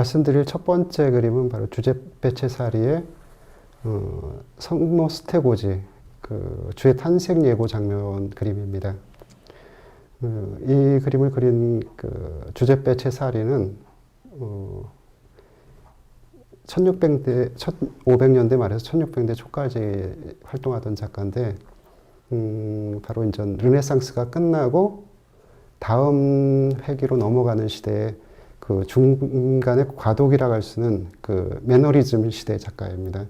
말씀드릴 첫 번째 그림은 바로 주제페 체사리의 성모 스테고지, 그 주의 탄생 예고 장면 그림입니다. 이 그림을 그린 그 주제페 체사리는 1500년대 말에서 1600년대 초까지 활동하던 작가인데, 바로 이제 르네상스가 끝나고 다음 회기로 넘어가는 시대에 그 중간에 과도기라고 할 수 있는 그 매너리즘 시대의 작가입니다.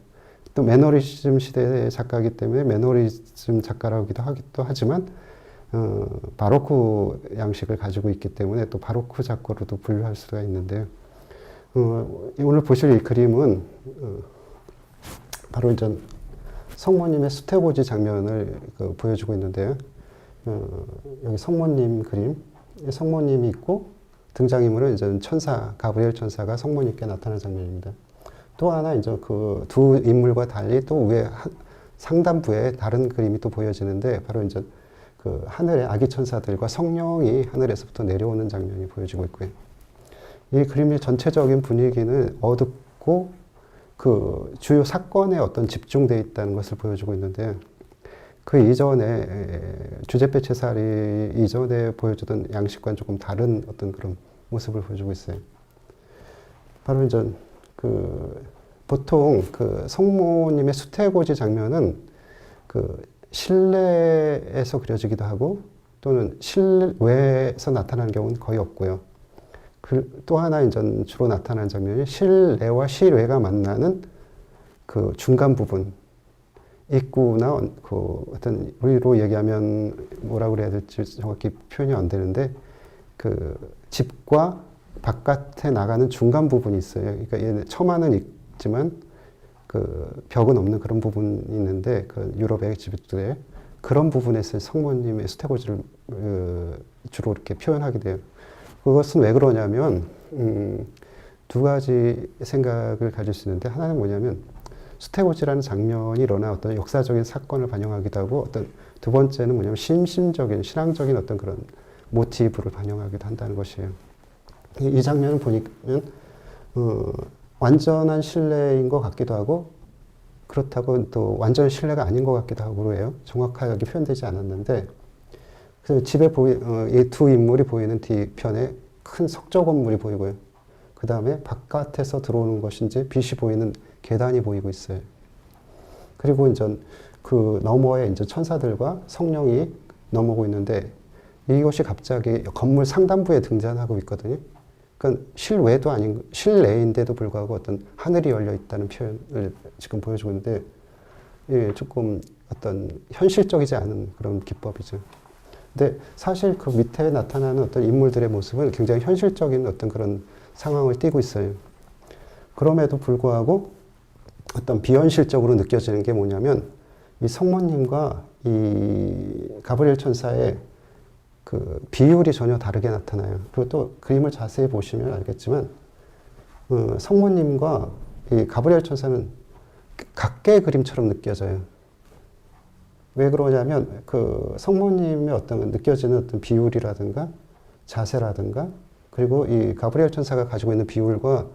또 매너리즘 시대의 작가이기 때문에 매너리즘 작가라고도 하기도 하지만 바로크 양식을 가지고 있기 때문에 또 바로크 작가로도 분류할 수가 있는데요. 오늘 보실 이 그림은 바로 이제 성모님의 수태고지 장면을 보여주고 있는데요. 여기 성모님 그림, 성모님이 있고 등장인물은 이제 천사, 가브리엘 천사가 성모님께 나타나는 장면입니다. 또 하나 이제 그 두 인물과 달리 또 위에 상단부에 다른 그림이 또 보여지는데, 바로 이제 그 하늘의 아기 천사들과 성령이 하늘에서부터 내려오는 장면이 보여지고 있고요. 이 그림의 전체적인 분위기는 어둡고 그 주요 사건에 어떤 집중되어 있다는 것을 보여주고 있는데, 그 이전에 주제페 체사리 이전에 보여주던 양식과는 조금 다른 어떤 그런 모습을 보여주고 있어요. 바로 이제 그 보통 그 성모님의 수태고지 장면은 그 실내에서 그려지기도 하고 또는 실외에서 나타나는 경우는 거의 없고요. 또 하나 이제 주로 나타나는 장면이 실내와 실외가 만나는 그 중간 부분, 입구나 그 어떤 우리로 얘기하면 뭐라고 그래야 될지 정확히 표현이 안 되는데, 그 집과 바깥에 나가는 중간 부분이 있어요. 그러니까 얘는 처마는 있지만 그 벽은 없는 그런 부분이 있는데, 그 유럽의 집들에 그런 부분에서 성모님의 수태고지를 주로 이렇게 표현하게 돼요. 그것은 왜 그러냐면 두 가지 생각을 가질 수 있는데, 하나는 뭐냐면 수태고지라는 장면이 일어나 어떤 역사적인 사건을 반영하기도 하고, 어떤 두 번째는 뭐냐면 심심적인 신앙적인 어떤 그런 모티브를 반영하기도 한다는 것이에요. 이 장면을 보면 완전한 신뢰인 것 같기도 하고, 그렇다고 또 완전 신뢰가 아닌 것 같기도 하고 그래요. 정확하게 표현되지 않았는데, 그래서 집에 이 두 인물이 보이는 뒤편에 큰 석조 건물이 보이고요. 그 다음에 바깥에서 들어오는 것인지 빛이 보이는 계단이 보이고 있어요. 그리고 이제 그 너머에 이제 천사들과 성령이 넘어오고 있는데, 이것이 갑자기 건물 상단부에 등장하고 있거든요. 그러니까 실외도 아닌, 실내인데도 불구하고 어떤 하늘이 열려 있다는 표현을 지금 보여주고 있는데, 예, 조금 어떤 현실적이지 않은 그런 기법이죠. 근데 사실 그 밑에 나타나는 어떤 인물들의 모습은 굉장히 현실적인 어떤 그런 상황을 띠고 있어요. 그럼에도 불구하고 어떤 비현실적으로 느껴지는 게 뭐냐면, 이 성모님과 이 가브리엘 천사의 그 비율이 전혀 다르게 나타나요. 그리고 또 그림을 자세히 보시면 알겠지만, 성모님과 이 가브리엘 천사는 각계의 그림처럼 느껴져요. 왜 그러냐면 그 성모님의 어떤 느껴지는 어떤 비율이라든가 자세라든가, 그리고 이 가브리엘 천사가 가지고 있는 비율과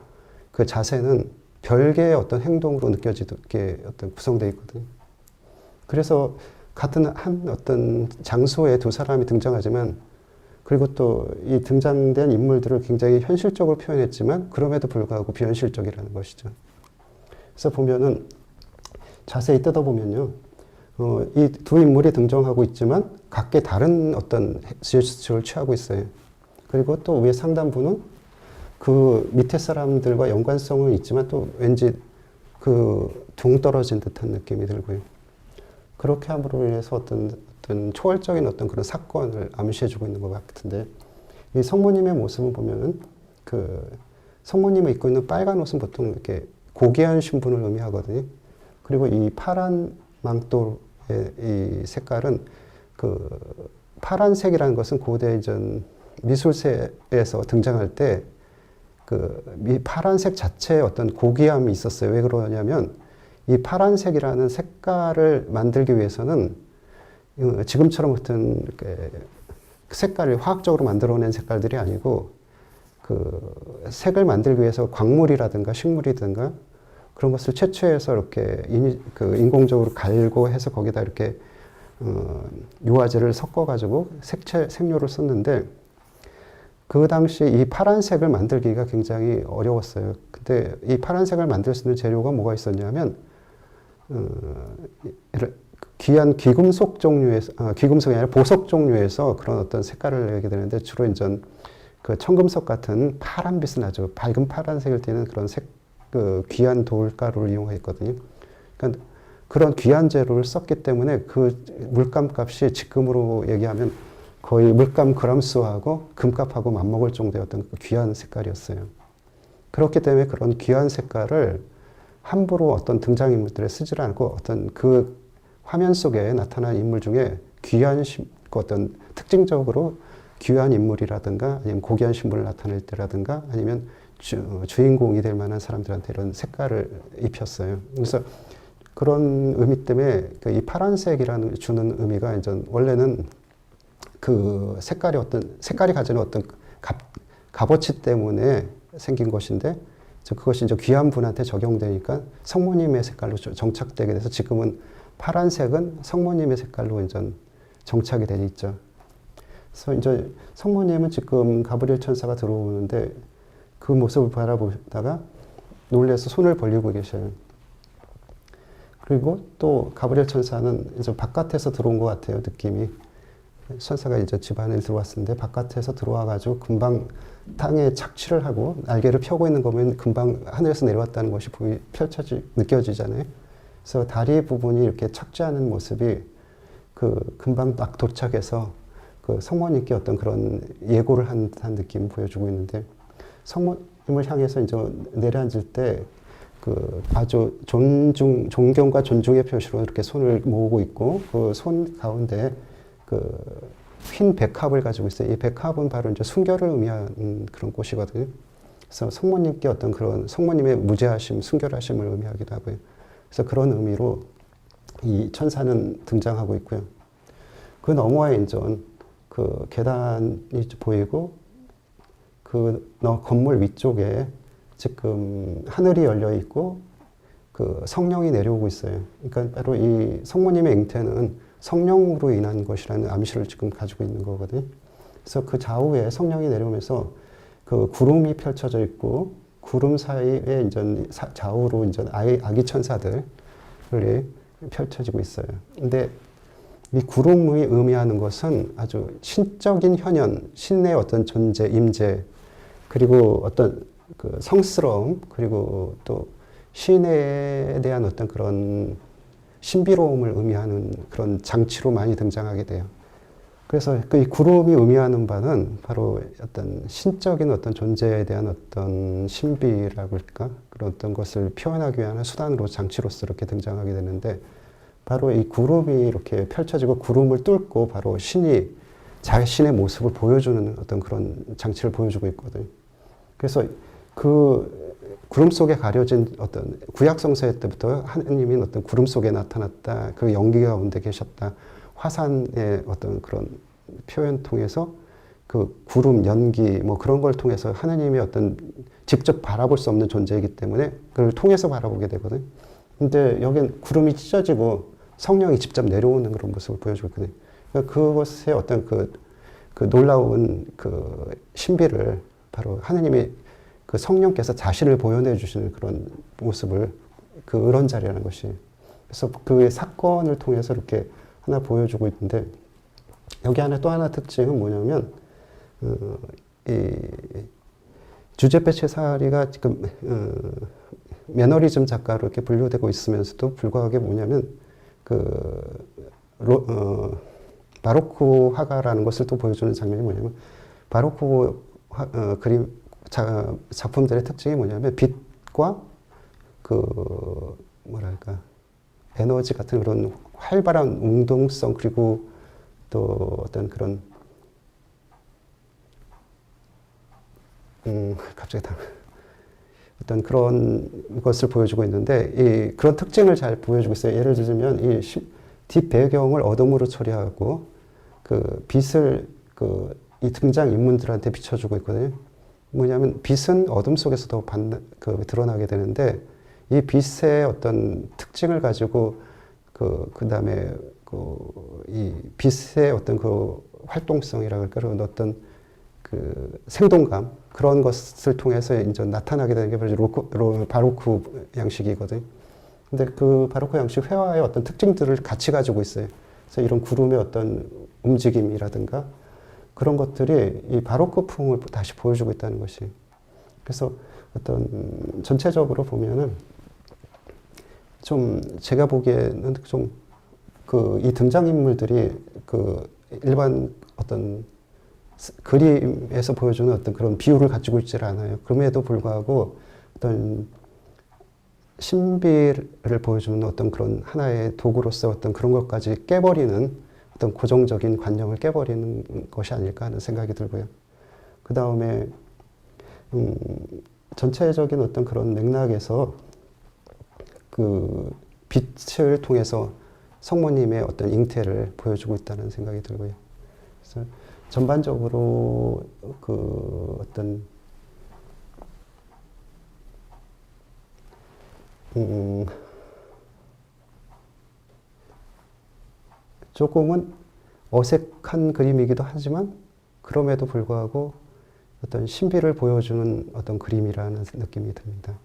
그 자세는 별개의 어떤 행동으로 느껴지게 어떤 구성되어 있거든요. 그래서 같은 한 어떤 장소에 두 사람이 등장하지만, 그리고 또 이 등장된 인물들을 굉장히 현실적으로 표현했지만 그럼에도 불구하고 비현실적이라는 것이죠. 그래서 보면은 자세히 뜯어보면요, 이 두 인물이 등장하고 있지만 각기 다른 어떤 제스처를 취하고 있어요. 그리고 또 위에 상단부는 그 밑에 사람들과 연관성은 있지만 또 왠지 그 동떨어진 듯한 느낌이 들고요. 그렇게 함으로 인해서 어떤 초월적인 어떤 그런 사건을 암시해주고 있는 것 같은데, 이 성모님의 모습을 보면은 그 성모님이 입고 있는 빨간 옷은 보통 이렇게 고귀한 신분을 의미하거든요. 그리고 이 파란 망토의 이 색깔은 그 파란색이라는 것은 고대 이전 미술사에서 등장할 때 그 파란색 자체에 어떤 고귀함이 있었어요. 왜 그러냐면 이 파란색이라는 색깔을 만들기 위해서는 지금처럼 어떤 색깔을 화학적으로 만들어낸 색깔들이 아니고 그 색을 만들기 위해서 광물이라든가 식물이든가 그런 것을 채취해서 이렇게 인공적으로 갈고 해서 거기다 이렇게 유화제를 섞어가지고 색료를 썼는데 그 당시 이 파란색을 만들기가 굉장히 어려웠어요. 근데 이 파란색을 만들 수 있는 재료가 뭐가 있었냐면 귀한 귀금속 종류에서 귀금속이 아니라 보석 종류에서 그런 어떤 색깔을 내게 되는데 주로 이제 그 청금석 같은 파란빛은 아주 밝은 파란색을 띠는 그런 그 귀한 돌가루를 이용했거든요. 그러니까 그런 귀한 재료를 썼기 때문에 그 물감 값이 지금으로 얘기하면 거의 물감 그람수하고 금값하고 맞먹을 정도였던 그 귀한 색깔이었어요. 그렇기 때문에 그런 귀한 색깔을 함부로 어떤 등장인물들에 쓰질 않고 어떤 그 화면 속에 나타난 인물 중에 귀한 어떤 특징적으로 귀한 인물이라든가 아니면 고귀한 신분을 나타낼 때라든가 아니면 주인공이 될 만한 사람들한테 이런 색깔을 입혔어요. 그래서 그런 의미 때문에 이 파란색이라는 주는 의미가 이제 원래는 그 색깔이 가지는 어떤 값어치 때문에 생긴 것인데 그것이 이제 귀한 분한테 적용되니까 성모님의 색깔로 정착되게 돼서 지금은 파란색은 성모님의 색깔로 이제 정착이 돼 있죠. 그래서 이제 성모님은 지금 가브리엘 천사가 들어오는데 그 모습을 바라보다가 놀라서 손을 벌리고 계셔요. 그리고 또 가브리엘 천사는 이제 바깥에서 들어온 것 같아요, 느낌이. 천사가 이제 집 안에 들어왔는데 바깥에서 들어와가지고 금방 땅에 착취를 하고 날개를 펴고 있는 거면 금방 하늘에서 내려왔다는 것이 느껴지잖아요. 그래서 다리 부분이 이렇게 착지하는 모습이 그 금방 딱 도착해서 그 성모님께 어떤 그런 예고를 한 듯한 느낌을 보여주고 있는데 성모님을 향해서 이제 내려앉을 때 그 아주 존경과 존중의 표시로 이렇게 손을 모으고 있고 그 손 가운데 그 흰 백합을 가지고 있어요. 이 백합은 바로 이제 순결을 의미하는 그런 꽃이거든요. 그래서 성모님께 어떤 그런 성모님의 무죄하심, 순결하심을 의미하기도 하고요. 그래서 그런 의미로 이 천사는 등장하고 있고요. 그 너머에 이제 그 계단이 보이고 그 건물 위쪽에 지금 하늘이 열려 있고 그 성령이 내려오고 있어요. 그러니까 바로 이 성모님의 잉태는 성령으로 인한 것이라는 암시를 지금 가지고 있는 거거든요. 그래서 그 좌우에 성령이 내려오면서 그 구름이 펼쳐져 있고 구름 사이에 이제 좌우로 이제 아기 천사들이 펼쳐지고 있어요. 근데 이 구름이 의미하는 것은 아주 신적인 현현, 신의 어떤 존재, 임재, 그리고 어떤 그 성스러움, 그리고 또 신에 대한 어떤 그런 신비로움을 의미하는 그런 장치로 많이 등장하게 돼요. 그래서 그 구름이 의미하는 바는 바로 어떤 신적인 어떤 존재에 대한 어떤 신비라고 할까? 그런 어떤 것을 표현하기 위한 수단으로 장치로서 이렇게 등장하게 되는데 바로 이 구름이 이렇게 펼쳐지고 구름을 뚫고 바로 신이 자신의 모습을 보여주는 어떤 그런 장치를 보여주고 있거든요. 그래서 그 구름 속에 가려진 어떤 구약 성서 때부터 하느님이 어떤 구름 속에 나타났다. 그 연기 가운데 계셨다. 화산의 어떤 그런 표현 통해서 그 구름, 연기 뭐 그런 걸 통해서 하느님이 어떤 직접 바라볼 수 없는 존재이기 때문에 그걸 통해서 바라보게 되거든요. 근데 여긴 구름이 찢어지고 성령이 직접 내려오는 그런 모습을 보여주고 있거든요. 그러니까 그것의 어떤 그 놀라운 그 신비를 바로 하느님이 그 성령께서 자신을 보여내 주시는 그런 모습을 그런 자리라는 것이. 그래서 그 사건을 통해서 이렇게 하나 보여주고 있는데 여기 안에 또 하나 특징은 뭐냐면 이 주제페 체사리가 지금 매너리즘 작가로 이렇게 분류되고 있으면서도 불구하게 뭐냐면 바로크 화가라는 것을 또 보여주는 장면이 뭐냐면 바로크 그림 작품들의 특징이 뭐냐면 빛과 그 뭐랄까 에너지 같은 그런 활발한 운동성 그리고 또 어떤 그런 갑자기 어떤 그런 것을 보여주고 있는데 그런 특징을 잘 보여주고 있어요. 예를 들면 이 뒷배경을 어둠으로 처리하고 그 빛을 이 등장 인물들한테 비춰주고 있거든요. 뭐냐면 빛은 어둠 속에서도 드러나게 되는데 이 빛의 어떤 특징을 가지고 그다음에 이 빛의 어떤 그 활동성이라 그런 어떤 그 생동감 그런 것을 통해서 이제 나타나게 되는 게 바로 바로크 양식이거든. 근데 그 바로크 양식 회화의 어떤 특징들을 같이 가지고 있어요. 그래서 이런 구름의 어떤 움직임이라든가 그런 것들이 이 바로크풍을 다시 보여주고 있다는 것이. 그래서 어떤 전체적으로 보면은 좀 제가 보기에는 좀 이 등장인물들이 일반 어떤 그림에서 보여주는 어떤 그런 비율을 가지고 있질 않아요. 그럼에도 불구하고 어떤 신비를 보여주는 어떤 그런 하나의 도구로서 어떤 그런 것까지 깨버리는 어떤 고정적인 관념을 깨버리는 것이 아닐까 하는 생각이 들고요. 그 다음에 전체적인 어떤 그런 맥락에서 그 빛을 통해서 성모님의 어떤 잉태를 보여주고 있다는 생각이 들고요. 그래서 전반적으로 어떤 조금은 어색한 그림이기도 하지만 그럼에도 불구하고 어떤 신비를 보여주는 어떤 그림이라는 느낌이 듭니다.